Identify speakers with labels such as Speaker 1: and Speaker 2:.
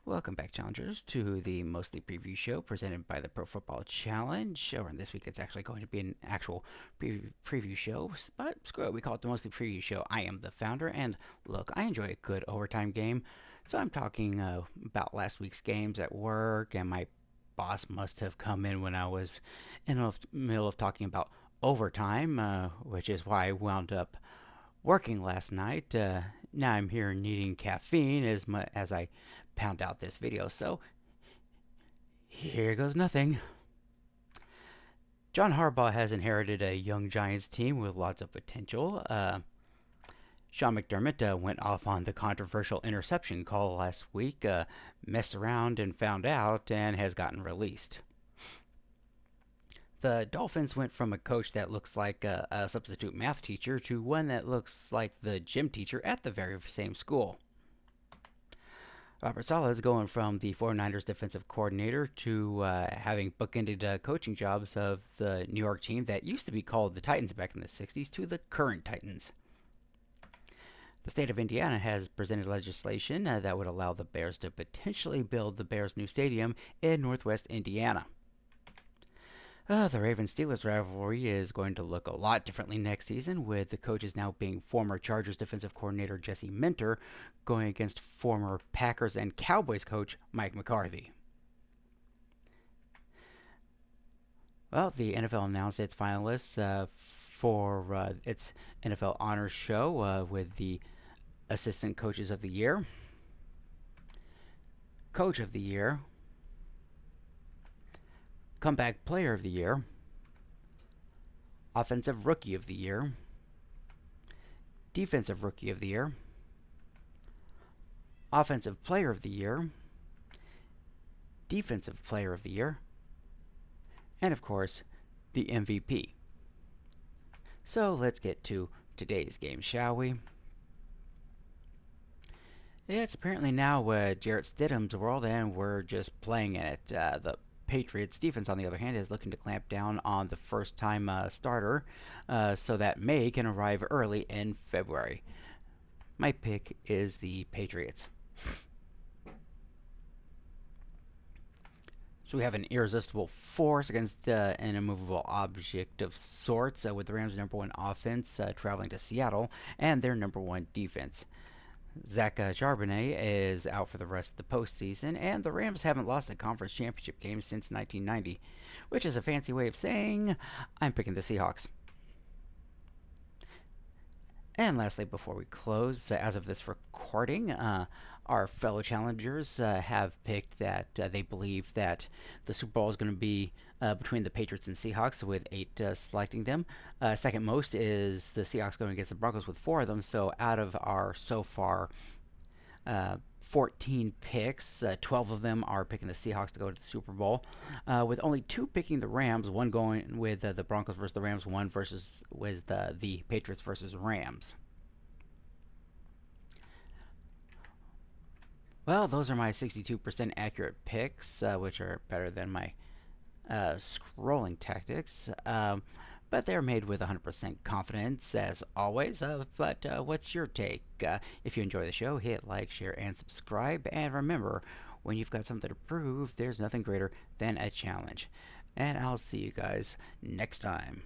Speaker 1: Welcome back, challengers, to the Mostly Preview Show presented by the Pro Football Challenge. Or this week it's actually going to be an actual preview show, but screw it, we call it the Mostly Preview Show. I am the founder, and look, I enjoy a good overtime game, so I'm talking about last week's games at work, and my boss must have come in when I was in the middle of talking about overtime, which is why I wound up working last night. Now I'm here needing caffeine as I pound out this video. So here goes nothing. John Harbaugh has inherited a young Giants team with lots of potential. Sean McDermott went off on the controversial interception call last week, messed around and found out, and has gotten released. The Dolphins went from a coach that looks like a substitute math teacher to one that looks like the gym teacher at the very same school. Robert Saleh is going from the 49ers defensive coordinator to having bookended coaching jobs of the New York team that used to be called the Titans back in the 60s to the current Titans. The state of Indiana has presented legislation that would allow the Bears to potentially build the Bears' new stadium in northwest Indiana. The Ravens-Steelers rivalry is going to look a lot differently next season, with the coaches now being former Chargers defensive coordinator Jesse Minter going against former Packers and Cowboys coach Mike McCarthy. Well, the NFL announced its finalists for its NFL Honors Show with the Assistant Coaches of the Year, Coach of the Year, Comeback Player of the Year, Offensive Rookie of the Year, Defensive Rookie of the Year, Offensive Player of the Year, Defensive Player of the Year, and of course, the MVP. So let's get to today's game, shall we? It's apparently now Jarrett Stidham's world, and we're just playing in it. The Patriots defense, on the other hand, is looking to clamp down on the first-time starter, so that May can arrive early in February. My pick is the Patriots. So we have an irresistible force against an immovable object of sorts, with the Rams' number one offense traveling to Seattle and their number one defense. Zach Charbonnet is out for the rest of the postseason, and the Rams haven't lost a conference championship game since 1990, which is a fancy way of saying I'm picking the Seahawks. And lastly, before we close, as of this recording, our fellow challengers have picked that they believe that the Super Bowl is going to be between the Patriots and Seahawks, with 8 selecting them. Second most is the Seahawks going against the Broncos with 4 of them. So out of our so far 14 picks, 12 of them are picking the Seahawks to go to the Super Bowl, with only 2 picking the Rams, one going with the Broncos versus the Rams, one with the Patriots versus Rams. Well, those are my 62% accurate picks, which are better than my scrolling tactics. But they're made with 100% confidence, as always. But what's your take? If you enjoy the show, hit like, share, and subscribe. And remember, when you've got something to prove, there's nothing greater than a challenge. And I'll see you guys next time.